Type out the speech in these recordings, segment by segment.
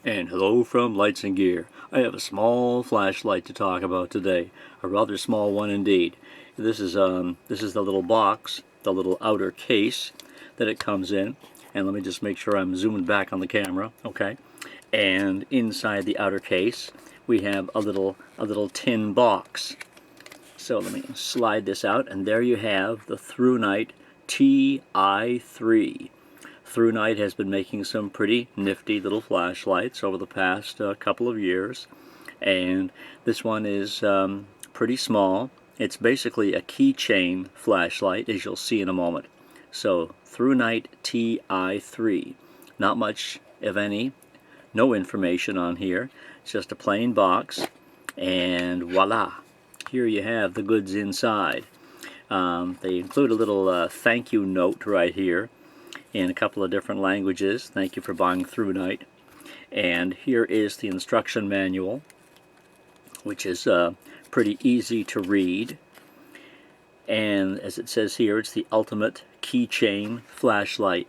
And hello from Lights and Gear. I have a small flashlight to talk about today, a rather small one indeed. This is the little box, the little outer case that it comes in. And let me just make sure I'm zoomed back on the camera, okay? And inside the outer case, we have a little tin box. So let me slide this out, and there you have the Thrunite Ti3. Thrunite has been making some pretty nifty little flashlights over the past couple of years, and this one is pretty small. It's basically a keychain flashlight, as you'll see in a moment. So Thrunite Ti3, not much, if any, no information on here. It's just a plain box, and voila, here you have the goods inside. They include a little thank you note right here in a couple of different languages. Thank you for buying Thrunite. And here is the instruction manual, which is pretty easy to read. And as it says here, it's the ultimate keychain flashlight.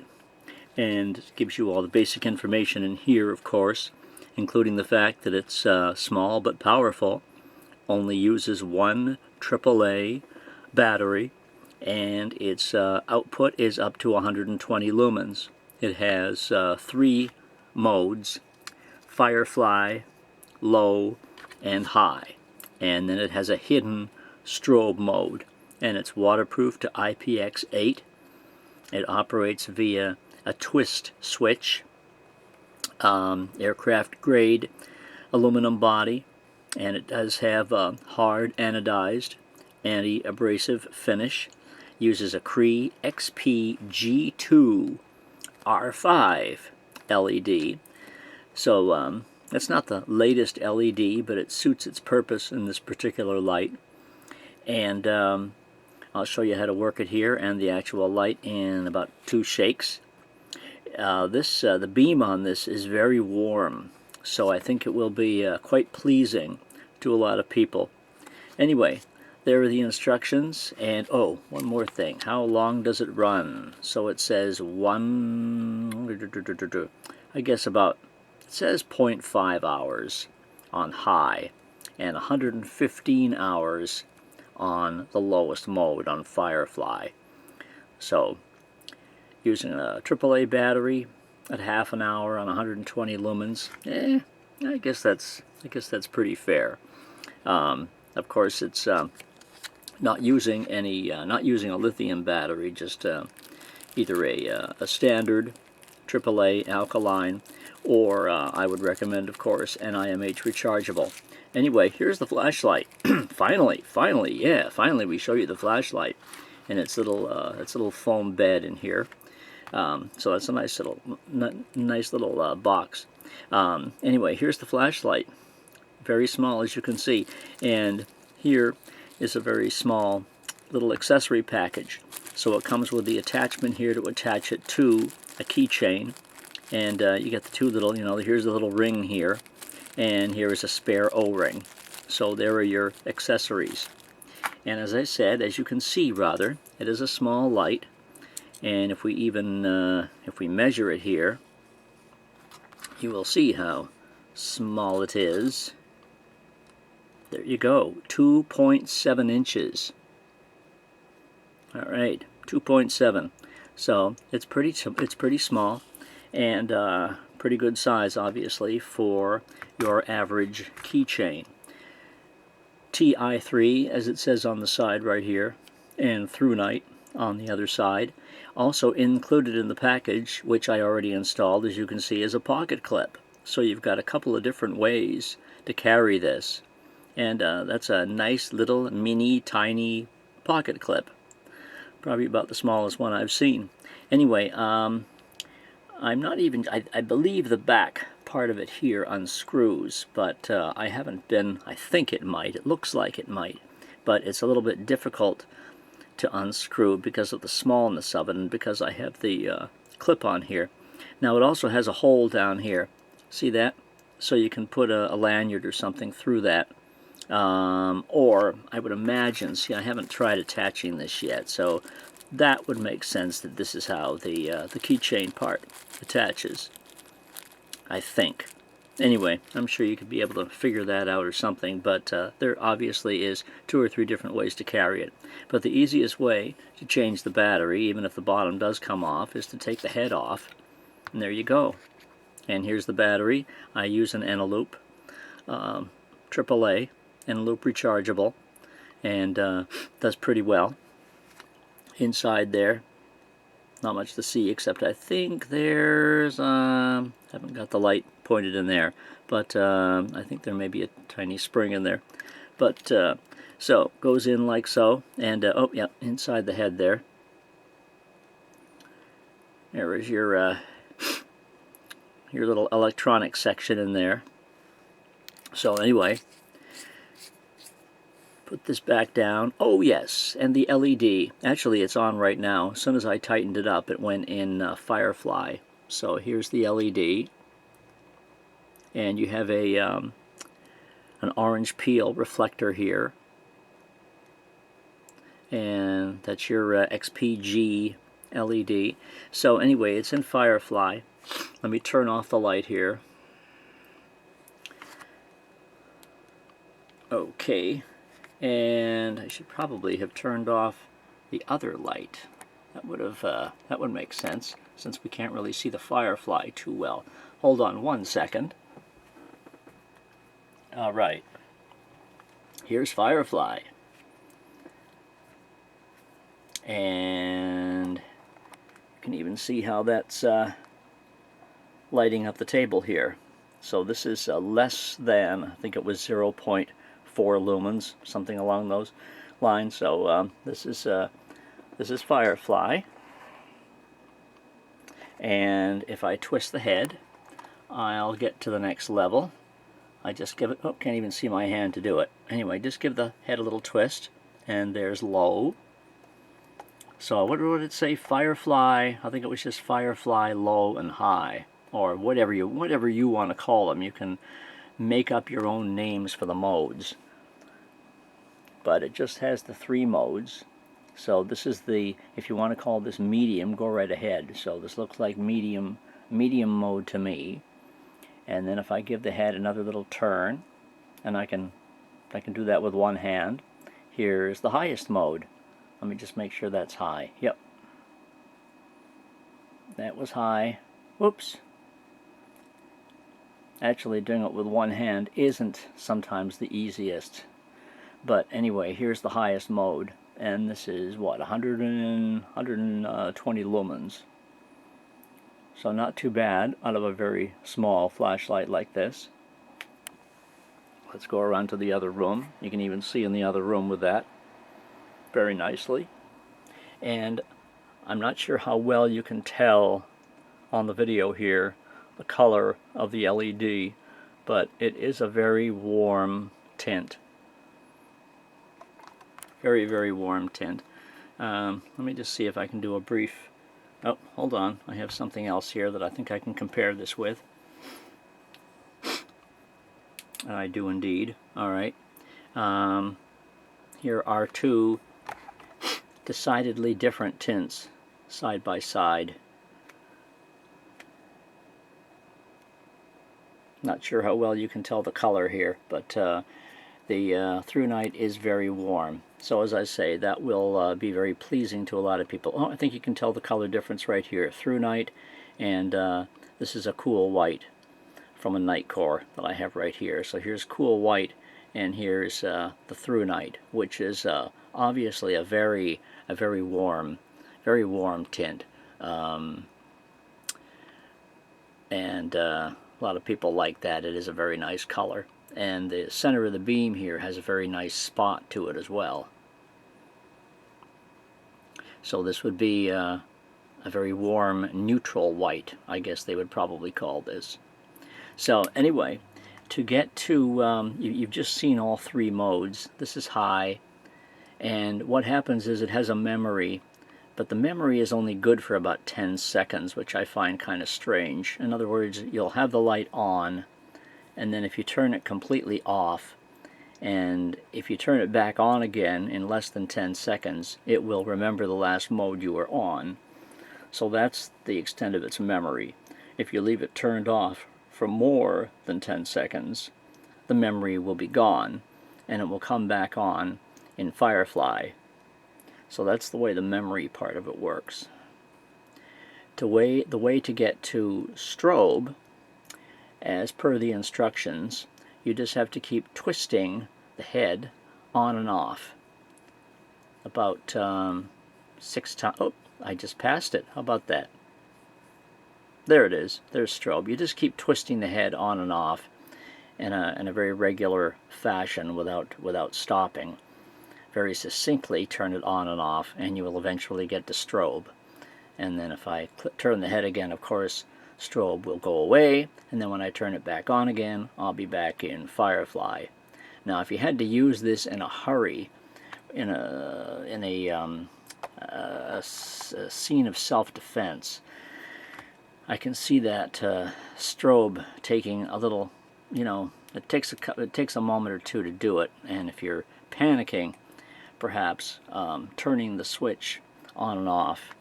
And it gives you all the basic information in here, of course, including the fact that it's small but powerful, only uses one AAA battery, and its output is up to 120 lumens. It has 3 modes: Firefly, low, and high. And then it has a hidden strobe mode, and it's waterproof to IPX8. It operates via a twist switch, aircraft grade aluminum body, and it does have a hard anodized anti-abrasive finish. Uses a Cree XP-G2 R5 LED. So it's not the latest LED, but it suits its purpose in this particular light. And I'll show you how to work it here and the actual light in about 2 shakes. The beam on this is very warm, so I think it will be quite pleasing to a lot of people. Anyway, there are the instructions, and oh, one more thing. How long does it run? So it says I guess about, it says 0.5 hours on high, and 115 hours on the lowest mode on Firefly. So using a AAA battery at half an hour on 120 lumens, I guess that's pretty fair. Of course, it's not using a lithium battery, just either a standard AAA alkaline, or I would recommend, of course, NIMH rechargeable. Anyway, here's the flashlight. finally we show you the flashlight and its little foam bed in here. So that's a nice little box. Anyway, here's the flashlight. Very small, as you can see, and here is a very small little accessory package. So it comes with the attachment here to attach it to a keychain, and you get the 2 little, here's the little ring here, and here is a spare O-ring. So there are your accessories. And as I said, as you can see, rather, it is a small light, and if we measure it here, you will see how small it is. There you go, 2.7 inches. All right, 2.7. So it's pretty small, and pretty good size, obviously, for your average keychain. Ti3, as it says on the side right here, and Thrunite on the other side. Also included in the package, which I already installed, as you can see, is a pocket clip. So you've got a couple of different ways to carry this. And that's a nice little mini tiny pocket clip, probably about the smallest one I've seen. Anyway, I believe the back part of it here unscrews, but I think it might. It looks like it might, but it's a little bit difficult to unscrew because of the smallness of it, and because I have the clip on here. Now it also has a hole down here. See that? So you can put a lanyard or something through that. Or I would imagine, see, I haven't tried attaching this yet, so that would make sense that this is how the keychain part attaches, I think. Anyway, I'm sure you could be able to figure that out or something, but there obviously is 2 or 3 different ways to carry it. But the easiest way to change the battery, even if the bottom does come off, is to take the head off, and there you go. And here's the battery. I use an Eneloop AAA, Eneloop rechargeable, and does pretty well. Inside there, not much to see, except I think there's, haven't got the light pointed in there, but I think there may be a tiny spring in there. But, so, goes in like so, and, oh yeah, inside the head there. There is your little electronic section in there. So anyway, put this back down. Oh yes, and the LED. Actually, it's on right now. As soon as I tightened it up, it went in Firefly. So here's the LED, and you have a an orange peel reflector here, and that's your XP-G LED. So anyway, it's in Firefly. Let me turn off the light here. Okay, and I should probably have turned off the other light. That would make sense, since we can't really see the Firefly too well. Hold on 1 second. All right, here's Firefly, and you can even see how that's lighting up the table here. So this is less than, I think it was 0.4 lumens, something along those lines. So this is Firefly, and if I twist the head, I'll get to the next level. I just give it, oh, can't even see my hand to do it. Anyway, just give the head a little twist, and there's low. So what would it say? Firefly, I think it was just Firefly, low, and high, or whatever you want to call them. You can make up your own names for the modes. But it just has the 3 modes. So this is the, if you want to call this medium, go right ahead. So this looks like medium mode to me. And then if I give the head another little turn, and I can do that with one hand, here's the highest mode. Let me just make sure that's high. Yep. That was high. Whoops. Actually, doing it with one hand isn't sometimes the easiest. But anyway, here's the highest mode. And this is, what, 120 lumens. So not too bad out of a very small flashlight like this. Let's go around to the other room. You can even see in the other room with that very nicely. And I'm not sure how well you can tell on the video here the color of the LED, but it is a very warm tint. Very, very warm tint. Let me just see if I can do a brief... Oh, hold on. I have something else here that I think I can compare this with. And I do indeed. Alright. Here are 2 decidedly different tints side by side. Not sure how well you can tell the color here, but the Thrunite is very warm. So as I say, that will be very pleasing to a lot of people. Oh, I think you can tell the color difference right here. Thrunite, and this is a cool white from a night core that I have right here. So here's cool white, and here's the Thrunite, which is obviously a very warm tint. And a lot of people like that. It is a very nice color. And the center of the beam here has a very nice spot to it as well. So this would be a very warm neutral white, I guess they would probably call this. So anyway, to get to, you've just seen all 3 modes. This is high, and what happens is it has a memory, but the memory is only good for about 10 seconds, which I find kind of strange. In other words, you'll have the light on, and then if you turn it completely off, and if you turn it back on again in less than 10 seconds, it will remember the last mode you were on. So that's the extent of its memory. If you leave it turned off for more than 10 seconds, the memory will be gone, and it will come back on in Firefly. So that's the way the memory part of it works. The way to get to Strobe, as per the instructions, you just have to keep twisting the head on and off about 6 times. Oh, I just passed it. How about that? There it is. There's Strobe. You just keep twisting the head on and off in a very regular fashion without stopping. Very succinctly turn it on and off, and you will eventually get to Strobe. And then if I turn the head again, of course, Strobe will go away, and then when I turn it back on again, I'll be back in Firefly. Now, if you had to use this in a hurry, in a scene of self-defense, I can see that Strobe taking a little, it takes a moment or two to do it, and if you're panicking, perhaps turning the switch on and off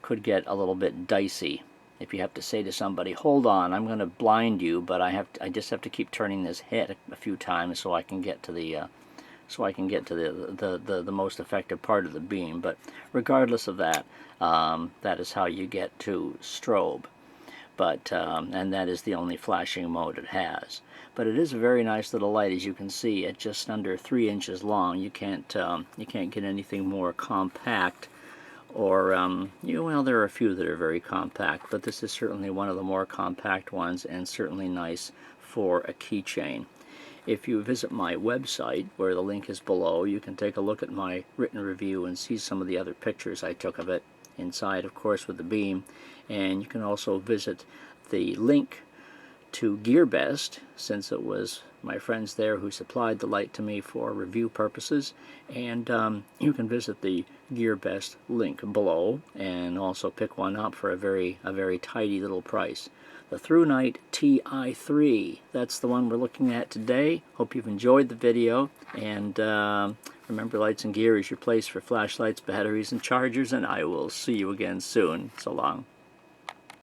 could get a little bit dicey. If you have to say to somebody, "Hold on, I'm going to blind you, but I just have to keep turning this head a few times so I can get to the the most effective part of the beam." But regardless of that, that is how you get to Strobe. But and that is the only flashing mode it has. But it is a very nice little light, as you can see, at just under 3 inches long. You can't get anything more compact. Or well, there are a few that are very compact, but this is certainly one of the more compact ones, and certainly nice for a keychain. If you visit my website, where the link is below, you can take a look at my written review and see some of the other pictures I took of it, inside, of course, with the beam. And you can also visit the link to GearBest, since it was my friends there who supplied the light to me for review purposes. And you can visit the GearBest link below and also pick one up for a very tidy little price. The Thrunite Ti3, that's the one we're looking at today. Hope you've enjoyed the video, and remember, Lights and Gear is your place for flashlights, batteries, and chargers, and I will see you again soon. So long.